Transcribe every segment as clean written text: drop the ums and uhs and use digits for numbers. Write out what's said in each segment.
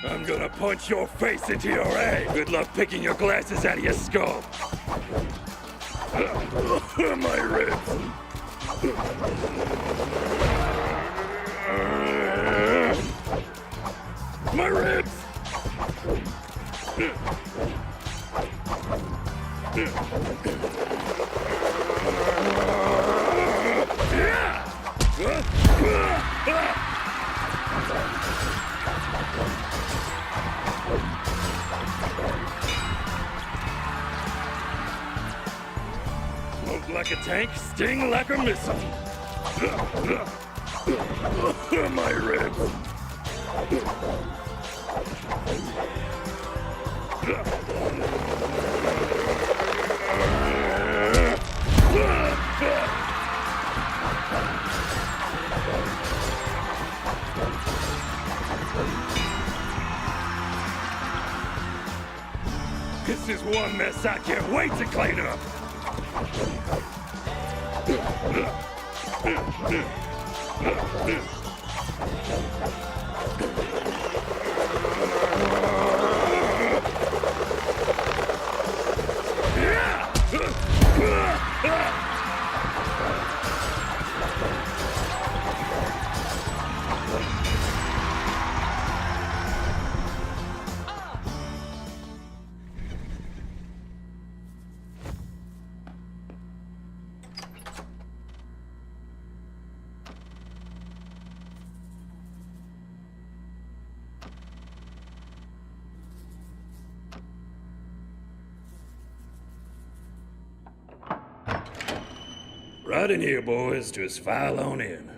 I'm gonna punch your face into your egg. Good luck picking your glasses out of your skull. My ribs. My ribs. Smoke like a tank, sting like a missile. My ribs. This is one mess I can't wait to clean up. Right in here, boys. Just file on in.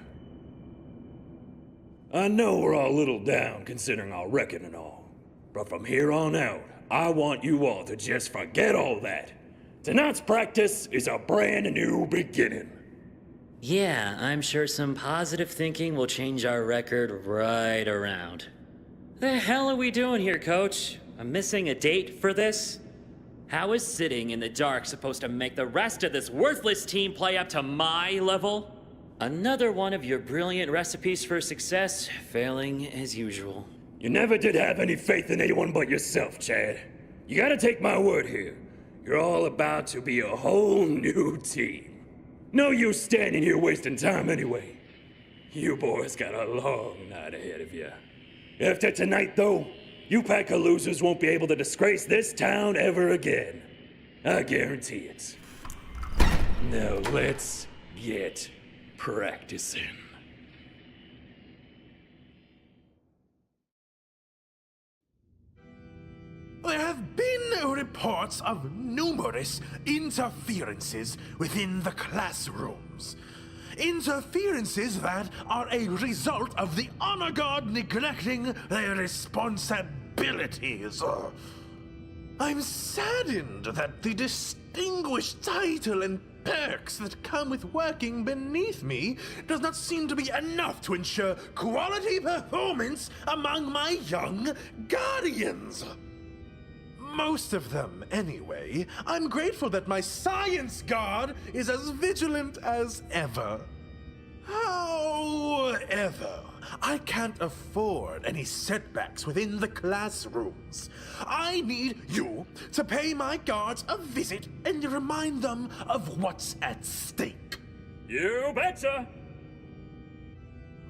I know we're all a little down considering our record and all, but from here on out, I want you all to just forget all that. Tonight's practice is a brand new beginning. Yeah, I'm sure some positive thinking will change our record right around. The hell are we doing here, Coach? I'm missing a date for this? How is sitting in the dark supposed to make the rest of this worthless team play up to my level? Another one of your brilliant recipes for success, failing as usual. You never did have any faith in anyone but yourself, Chad. You gotta take my word here. You're all about to be a whole new team. No use standing here wasting time anyway. You boys got a long night ahead of you. After tonight, though, you pack of losers won't be able to disgrace this town ever again. I guarantee it. Now let's get practicing. There have been reports of numerous interferences within the classrooms. Interferences that are a result of the honor guard neglecting their responsibilities. I'm saddened that the distinguished title and perks that come with working beneath me does not seem to be enough to ensure quality performance among my young guardians. Most of them, anyway. I'm grateful that my science guard is as vigilant as ever. However, I can't afford any setbacks within the classrooms. I need you to pay my guards a visit and remind them of what's at stake. You betcha!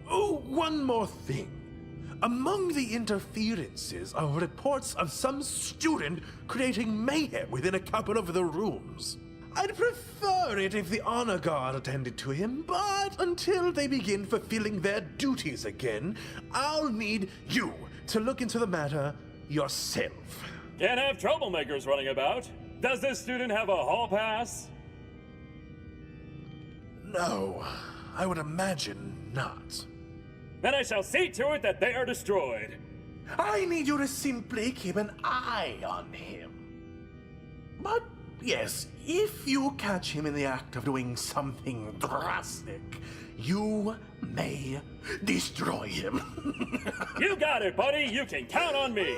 Oh, one more thing. Among the interferences are reports of some student creating mayhem within a couple of the rooms. I'd prefer it if the honor guard attended to him, but until they begin fulfilling their duties again, I'll need you to look into the matter yourself. Can't have troublemakers running about. Does this student have a hall pass? No, I would imagine not. Then I shall see to it that they are destroyed. I need you to simply keep an eye on him. But yes, if you catch him in the act of doing something drastic, you may destroy him. You got it, buddy. You can count on me.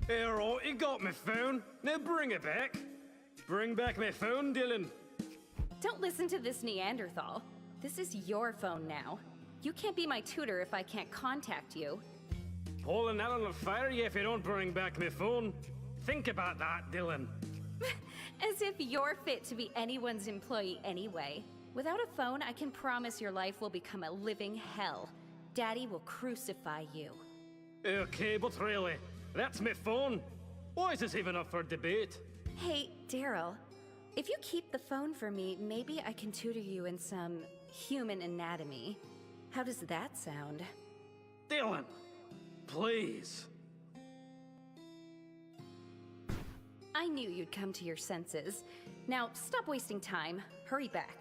Alright, you got my phone. Now bring it back. Bring back my phone, Dylan. Don't listen to this Neanderthal. This is your phone now. You can't be my tutor if I can't contact you. Pulling that on the fire you if you don't bring back my phone. Think about that, Dylan. As if you're fit to be anyone's employee anyway. Without a phone, I can promise your life will become a living hell. Daddy will crucify you. Okay, but really, that's my phone. Why is this even up for debate? Hey, Daryl. If you keep the phone for me, maybe I can tutor you in some human anatomy. How does that sound? Dylan, please. I knew you'd come to your senses. Now, stop wasting time. Hurry back.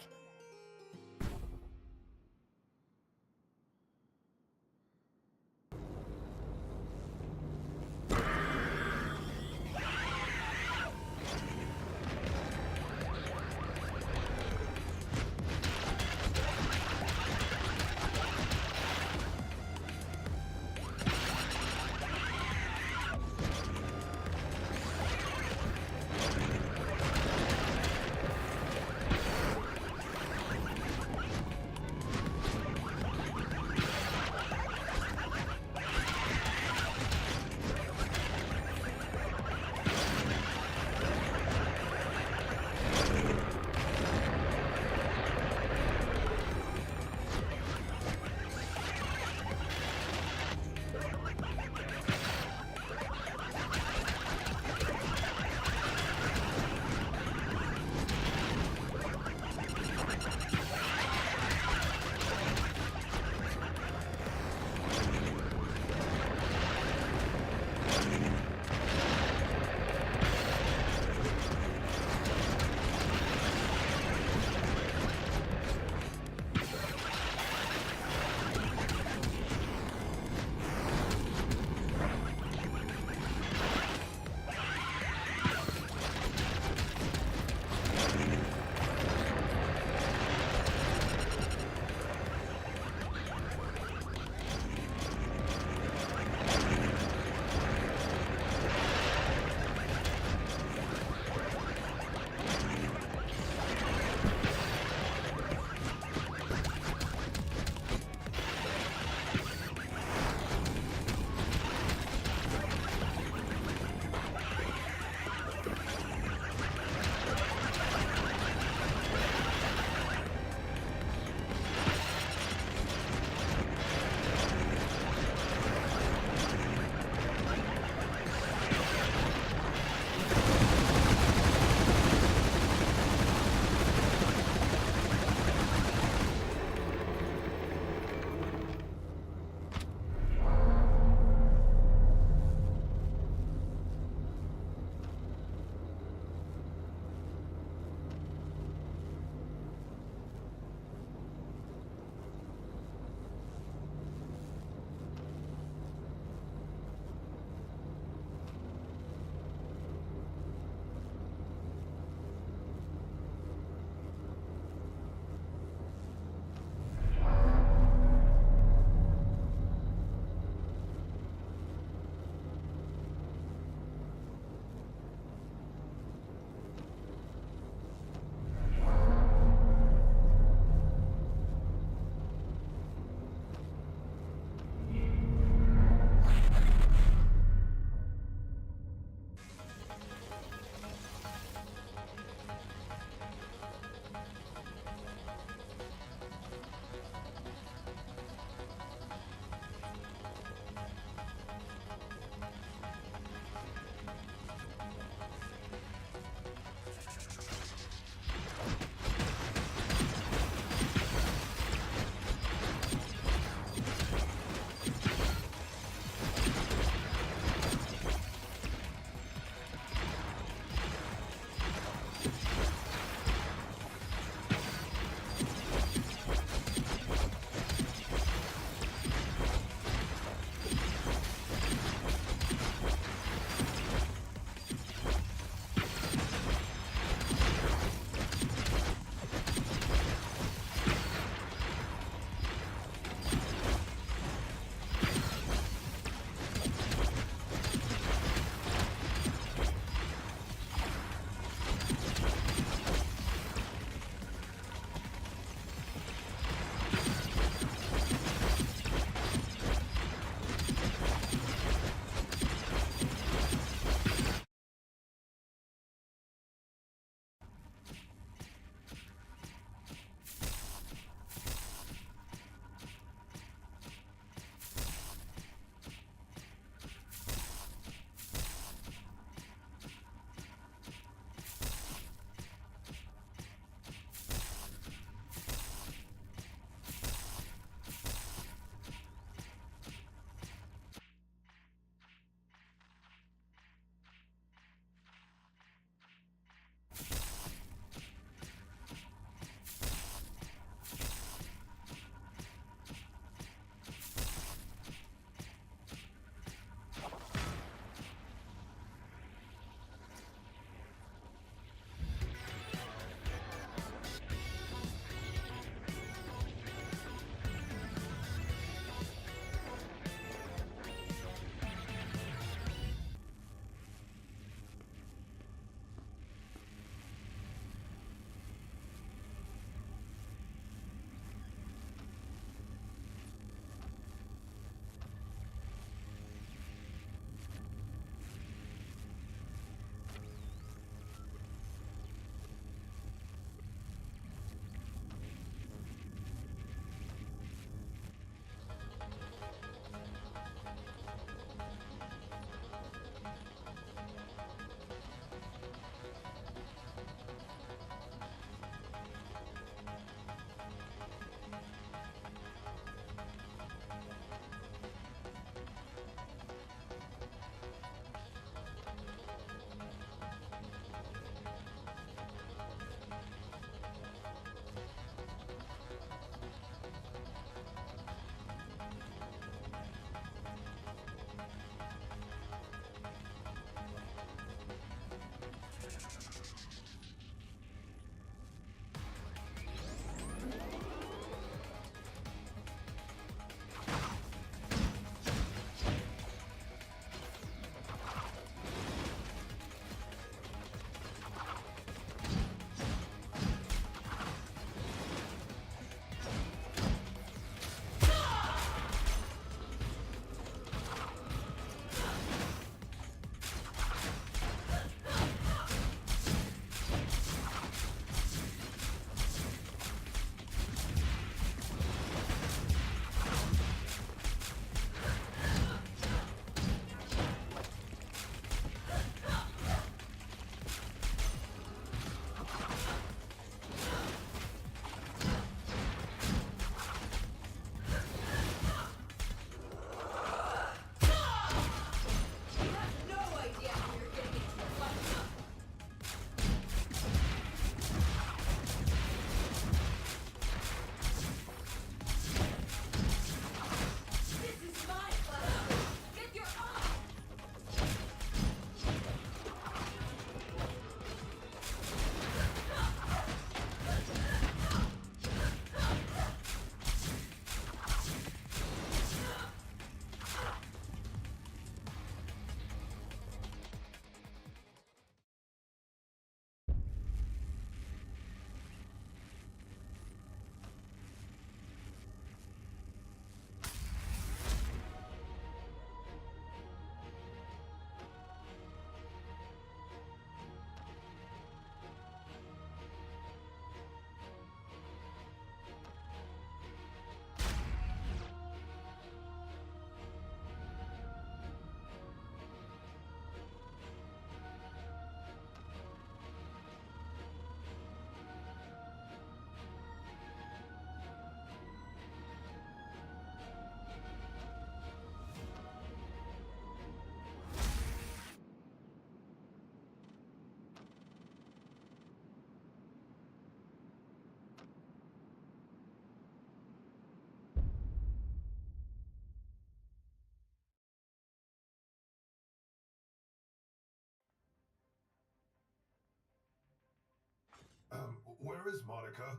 Where is Monica?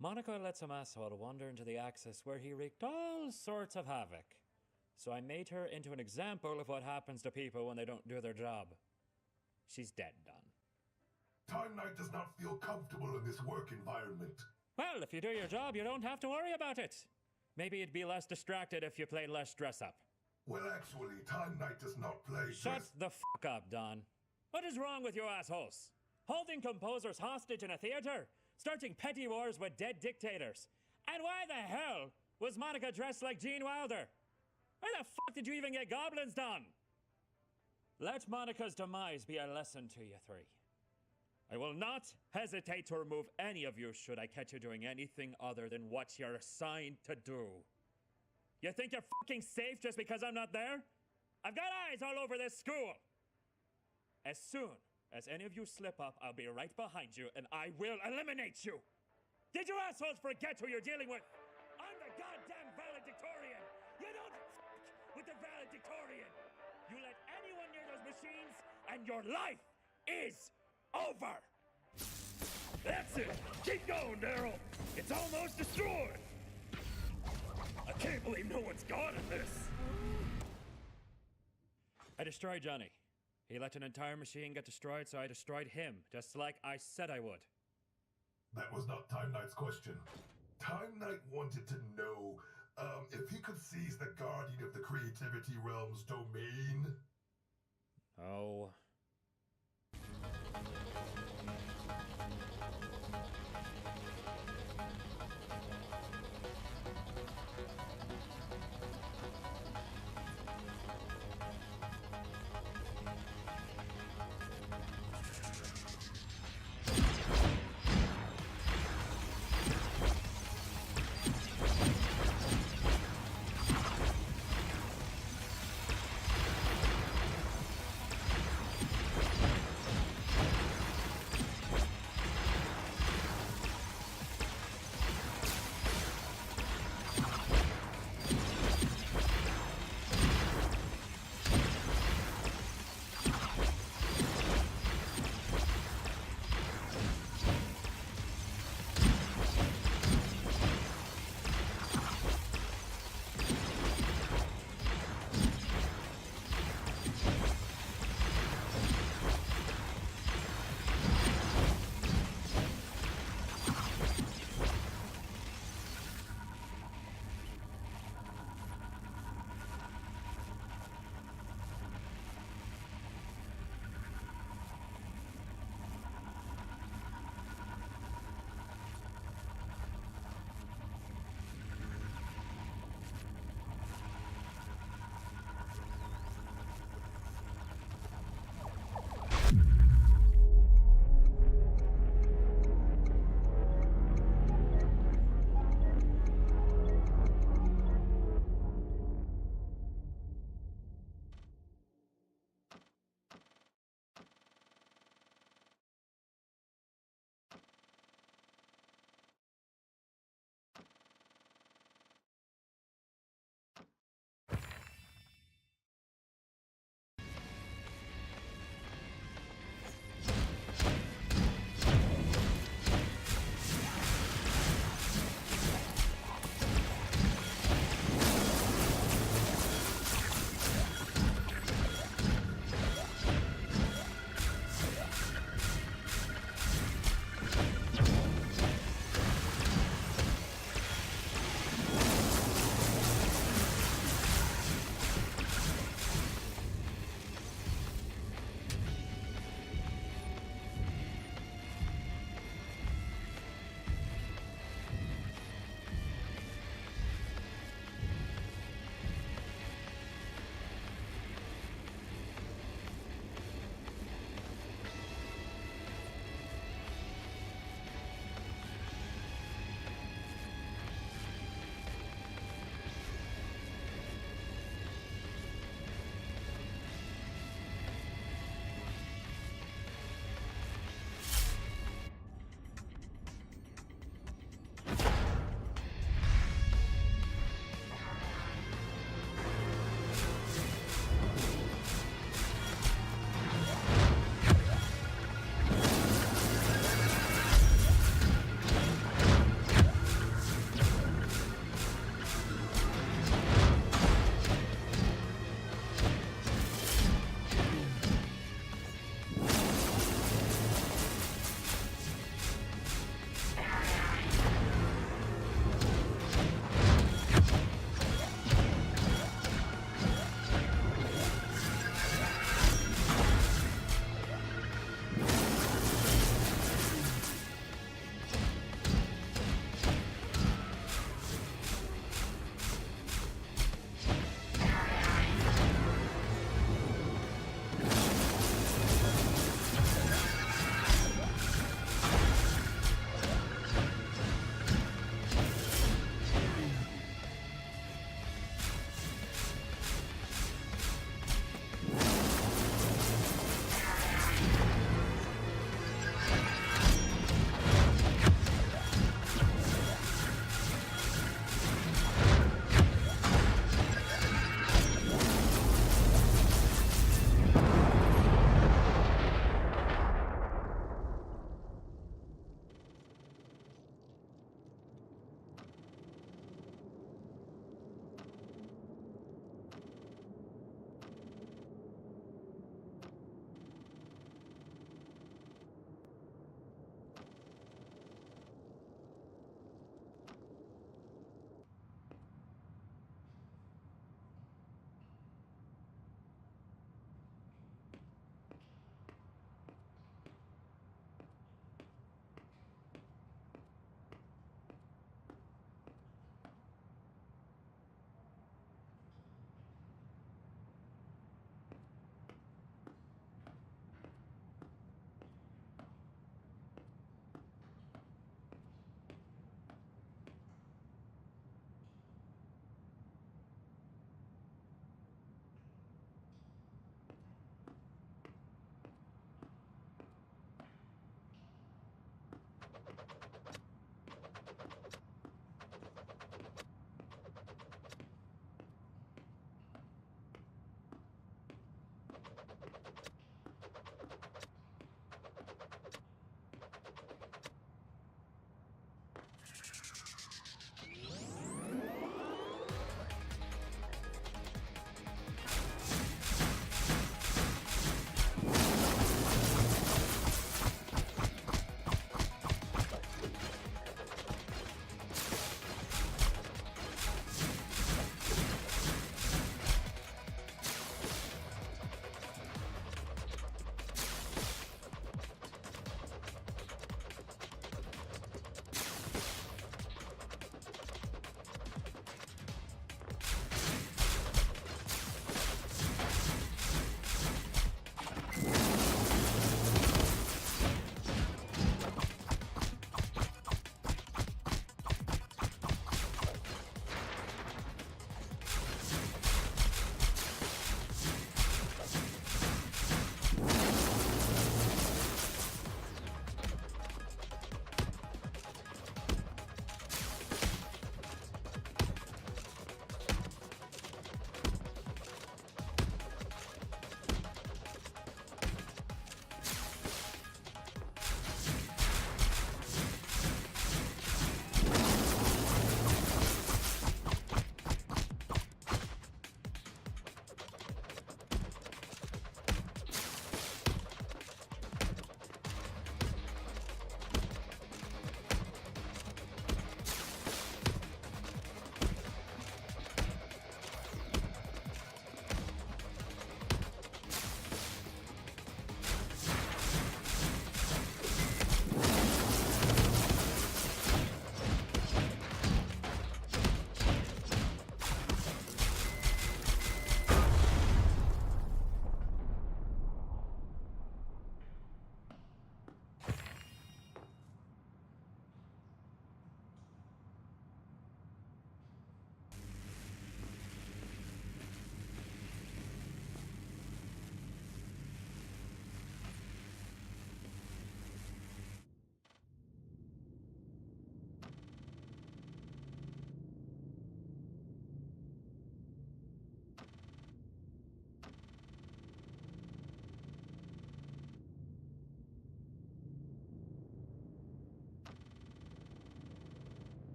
Monica let some asshole wander into the Axis where he wreaked all sorts of havoc. So I made her into an example of what happens to people when they don't do their job. She's dead, Don. Time Knight does not feel comfortable in this work environment. Well, if you do your job, you don't have to worry about it. Maybe you'd be less distracted if you played less dress-up. Well, actually, Time Knight does not play Shut the fuck up, Don. What is wrong with you assholes? Holding composers hostage in a theater? Starting petty wars with dead dictators? And why the hell was Monica dressed like Gene Wilder? Where the fuck did you even get goblins done? Let Monica's demise be a lesson to you three. I will not hesitate to remove any of you should I catch you doing anything other than what you're assigned to do. You think you're fucking safe just because I'm not there? I've got eyes all over this school. As soon as any of you slip up, I'll be right behind you and I will eliminate you. Did you assholes forget who you're dealing with? I'm the goddamn valedictorian. You don't fuck with the valedictorian. You let anyone near those machines and your life is over. That's it! Keep going, Daryl! It's almost destroyed! I can't believe no one's gotten this! I destroyed Johnny. He let an entire machine get destroyed, so I destroyed him, just like I said I would. That was not Time Knight's question. Time Knight wanted to know, if he could seize the Guardian of the Creativity Realm's domain. Oh.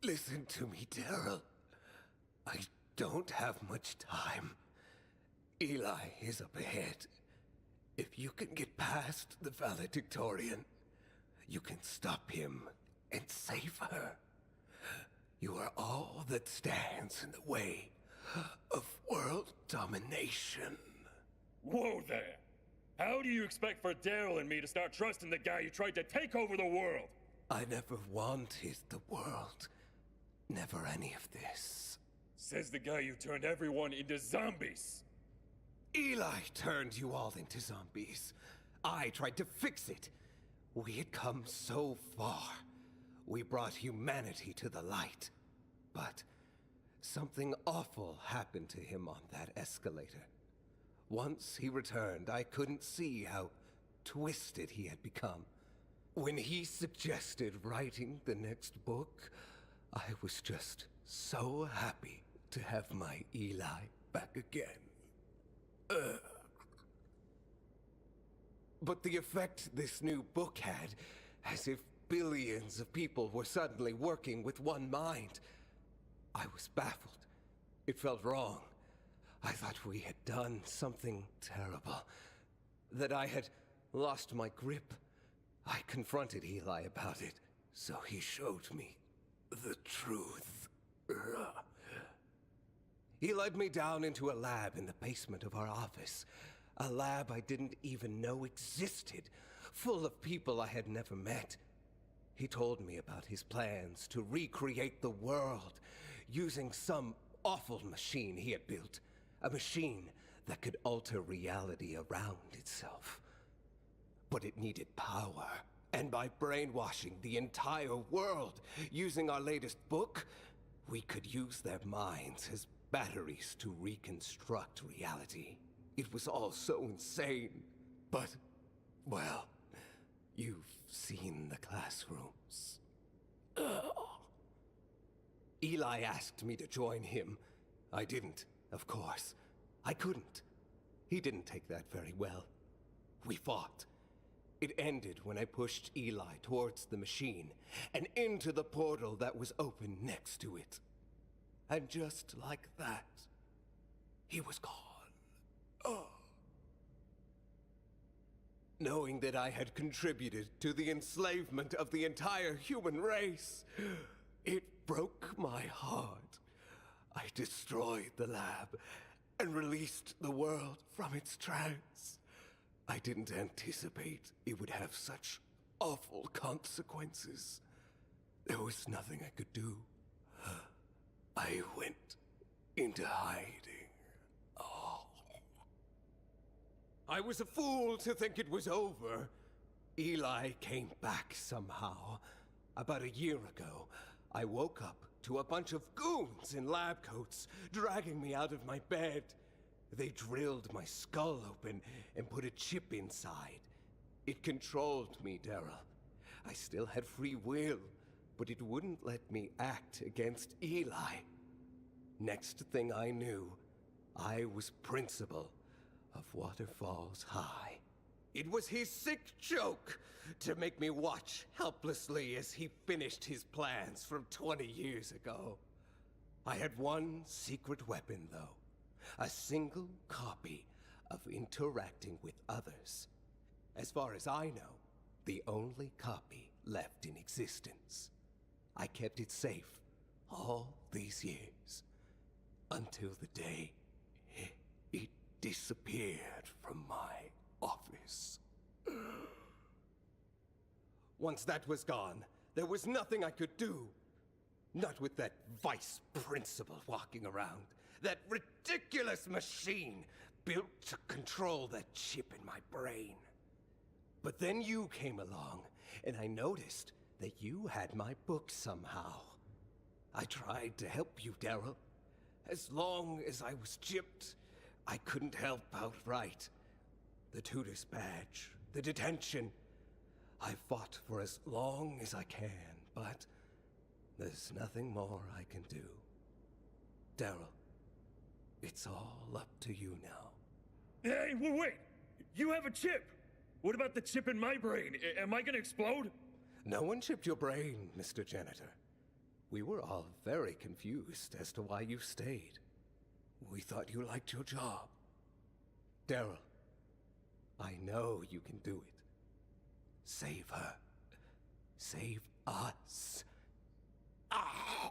Listen to me, Daryl. I don't have much time. Eli is up ahead. If you can get past the valedictorian, you can stop him and save her. You are all that stands in the way of world domination. Whoa there! How do you expect for Daryl and me to start trusting the guy who tried to take over the world? I never wanted the world. Never any of this. Says the guy who turned everyone into zombies. Eli turned you all into zombies. I tried to fix it. We had come so far. We brought humanity to the light. But something awful happened to him on that escalator. Once he returned, I couldn't see how twisted he had become. When he suggested writing the next book, I was just so happy to have my Eli back again. But the effect this new book had, as if billions of people were suddenly working with one mind, I was baffled. It felt wrong. I thought we had done something terrible, that I had lost my grip. I confronted Eli about it, so he showed me the truth. He led me down into a lab in the basement of our office. A lab I didn't even know existed, full of people I had never met. He told me about his plans to recreate the world using some awful machine he had built. A machine that could alter reality around itself. But it needed power. And by brainwashing the entire world using our latest book, we could use their minds as batteries to reconstruct reality. It was all so insane. But, well, you've seen the classrooms. Eli asked me to join him. I didn't, of course. I couldn't. He didn't take that very well. We fought. It ended when I pushed Eli towards the machine and into the portal that was open next to it. And just like that, he was gone. Oh. Knowing that I had contributed to the enslavement of the entire human race, it broke my heart. I destroyed the lab and released the world from its trance. I didn't anticipate it would have such awful consequences. There was nothing I could do. I went into hiding. Oh. I was a fool to think it was over. Eli came back somehow. About a year ago, I woke up to a bunch of goons in lab coats dragging me out of my bed. They drilled my skull open and put a chip inside. It controlled me, Daryl. I still had free will, but it wouldn't let me act against Eli. Next thing I knew, I was principal of Waterfalls High. It was his sick joke to make me watch helplessly as he finished his plans from 20 years ago. I had one secret weapon, though. A single copy of interacting with others. As far as I know, the only copy left in existence. I kept it safe all these years, until the day it disappeared from my office. Once that was gone, there was nothing I could do. Not with that vice principal walking around. That ridiculous machine built to control that chip in my brain. But then you came along, and I noticed that you had my book somehow. I tried to help you, Daryl. As long as I was chipped, I couldn't help outright. The tutor's badge, the detention. I fought for as long as I can, but there's nothing more I can do. Daryl, it's all up to you now. Hey, wait! You have a chip! What about the chip in my brain? Am I gonna explode? No one chipped your brain, Mr. Janitor. We were all very confused as to why you stayed. We thought you liked your job. Daryl, I know you can do it. Save her. Save us. Ah!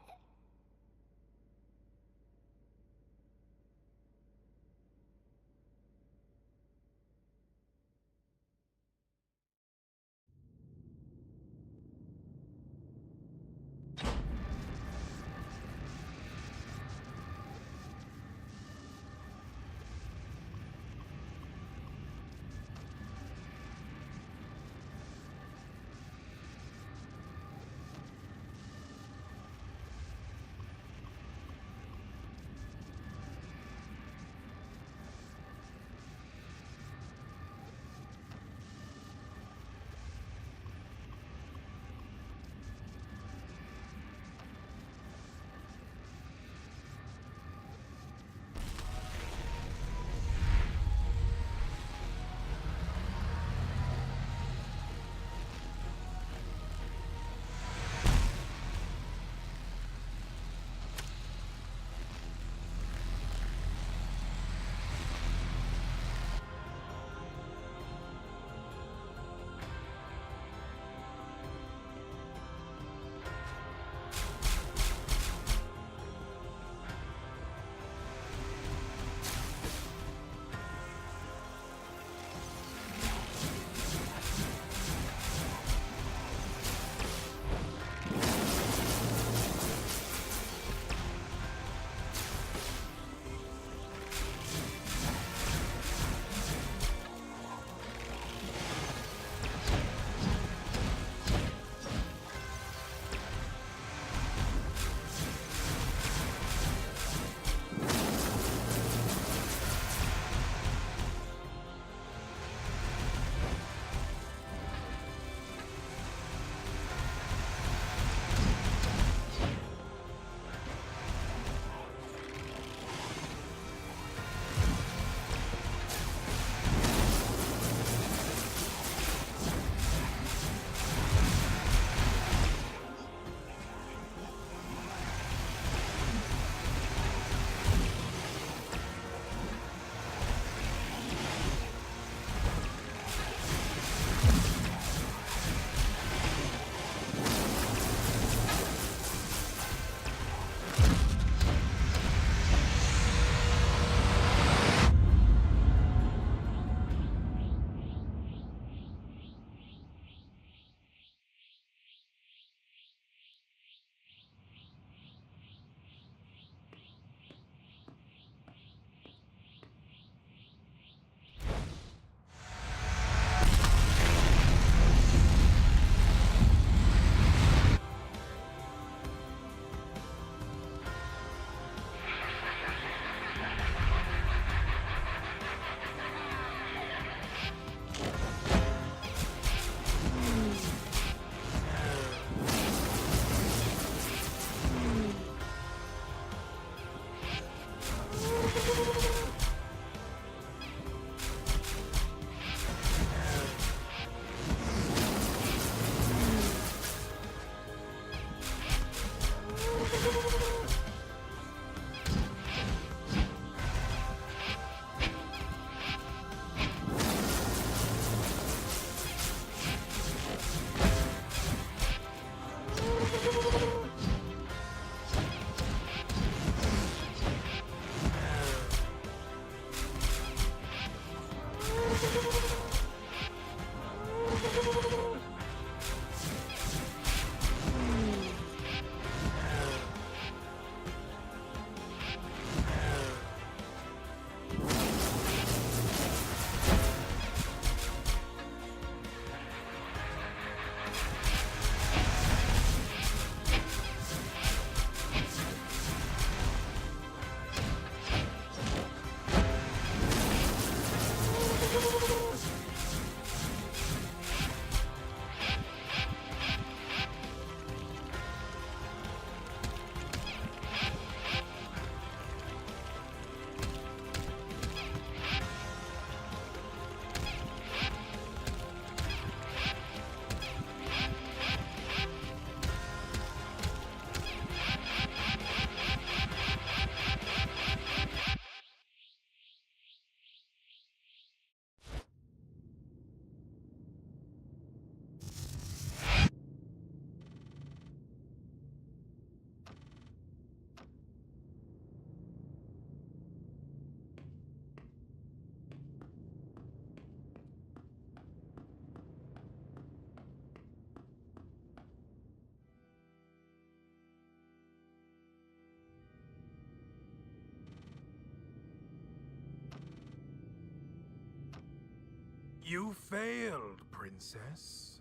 You failed, princess.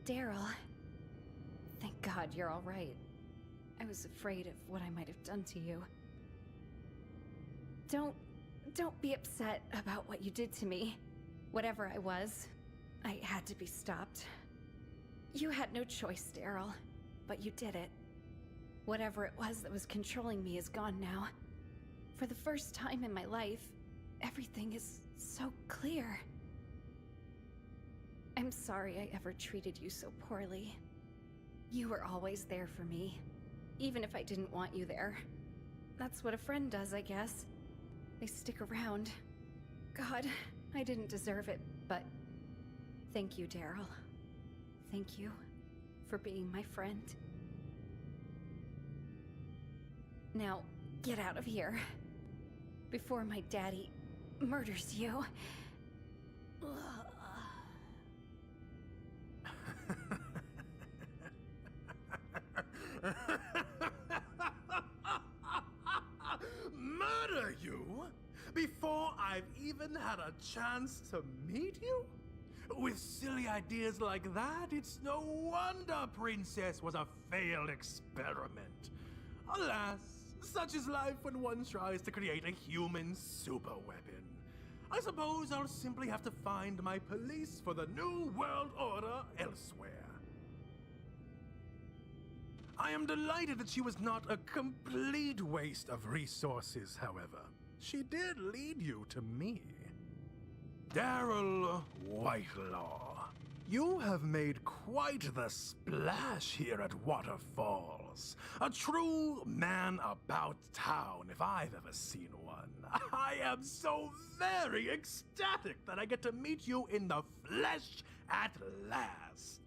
Daryl. Thank God you're all right. I was afraid of what I might have done to you. Don't be upset about what you did to me. Whatever I was, I had to be stopped. You had no choice, Daryl, but you did it. Whatever it was that was controlling me is gone now. For the first time in my life, everything is so clear. I'm sorry I ever treated you so poorly. You were always there for me, even if I didn't want you there. That's what a friend does, I guess. They stick around. God, I didn't deserve it, but thank you, Daryl. Thank you for being my friend. Now, get out of here before my daddy murders you. Murder you? Before I've even had a chance to meet you? With silly ideas like that, it's no wonder Princess was a failed experiment. Alas, such is life when one tries to create a human superweapon. I suppose I'll simply have to find my police for the New World Order elsewhere. I am delighted that she was not a complete waste of resources, however. She did lead you to me. Daryl Whitelaw, you have made quite the splash here at Waterfalls. A true man about town, if I've ever seen one. I am so very ecstatic that I get to meet you in the flesh at last.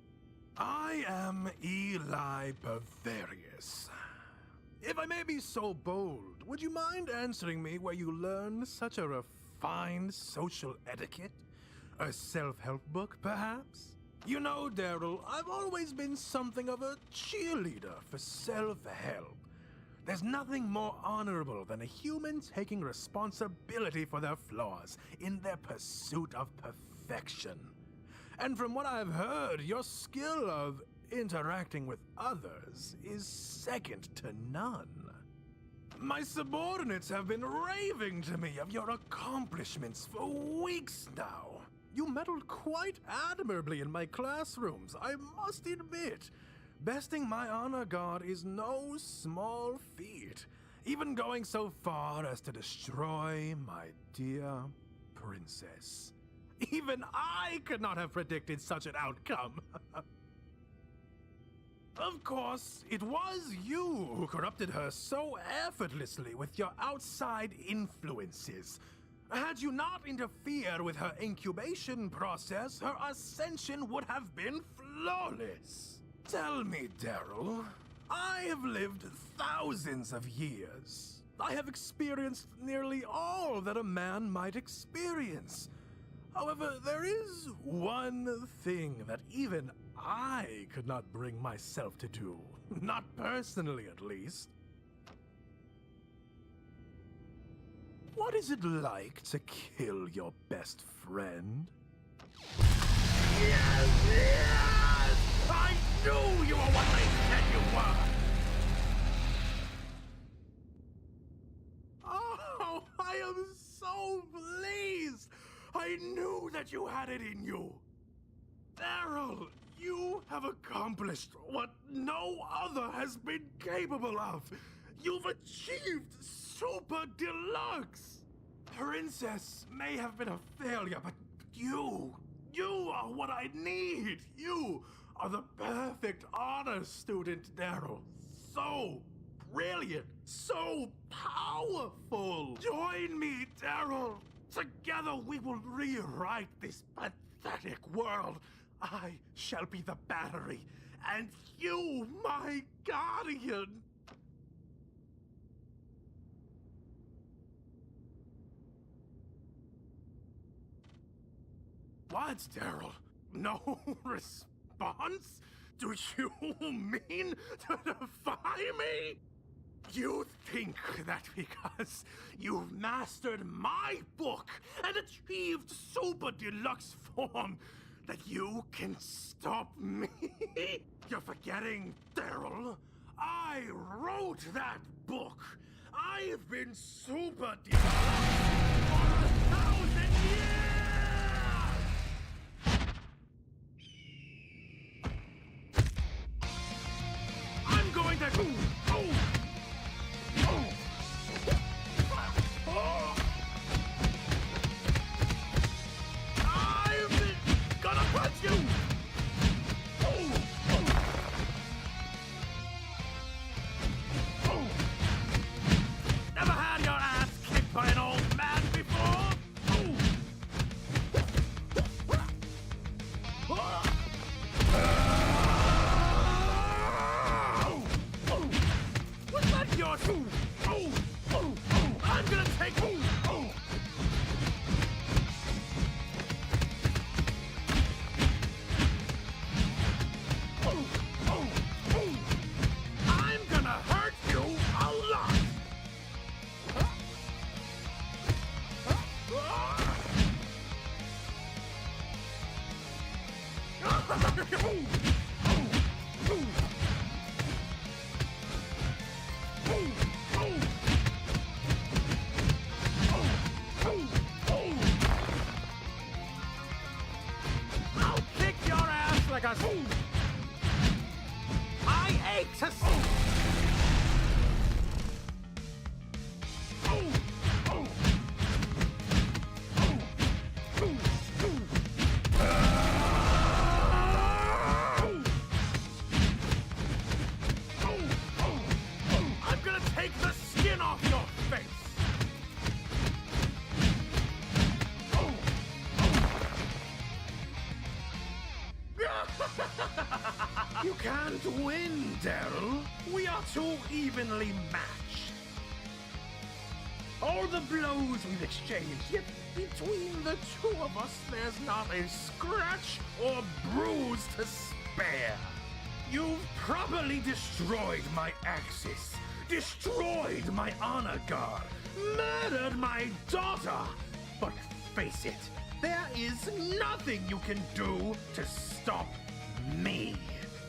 I am Eli Bavarius. If I may be so bold, would you mind answering me where you learned such a refined social etiquette? A self-help book, perhaps? You know, Daryl, I've always been something of a cheerleader for self-help. There's nothing more honorable than a human taking responsibility for their flaws in their pursuit of perfection. And from what I've heard, your skill of interacting with others is second to none. My subordinates have been raving to me of your accomplishments for weeks now. You meddled quite admirably in my classrooms, I must admit. Besting my honor guard is no small feat, even going so far as to destroy my dear princess. Even I could not have predicted such an outcome. Of course, it was you who corrupted her so effortlessly with your outside influences. Had you not interfered with her incubation process, her ascension would have been flawless. Tell me, Daryl, I have lived thousands of years. I have experienced nearly all that a man might experience. However, there is one thing that even I could not bring myself to do. Not personally, at least. What is it like to kill your best friend? Yes, yes! I knew you were what they said you were! Oh, I am so pleased! I knew that you had it in you! Daryl, you have accomplished what no other has been capable of! You've achieved Super Deluxe! Princess may have been a failure, but you are what I need! You are the perfect honor student, Daryl. So brilliant, so powerful! Join me, Daryl! Together we will rewrite this pathetic world. I shall be the battery, and you my guardian! What, Daryl? No response? Do you mean to defy me? You think that because you've mastered my book and achieved super deluxe form that you can stop me? You're forgetting, Daryl. I wrote that book. I've been super deluxe for 1,000 years! I'm going to... I'm gonna punch you! Never had your ass kicked by an old man before? Was that yours? I'm gonna take... I'm gonna hurt you a lot! I'll kick your ass like a... I ache to see... I'm gonna take the skin off your face! You can't win, Daryl. We are too evenly matched. All the blows we've exchanged, yet between the two of us, there's not a scratch or bruise to spare. You've properly destroyed my axis, destroyed my honor guard, murdered my daughter. But face it, there is nothing you can do to stop me.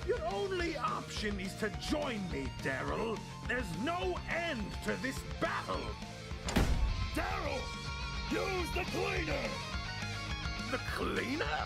Your only option is to join me, Daryl. There's no end to this battle. Daryl! Use the cleaner! The cleaner?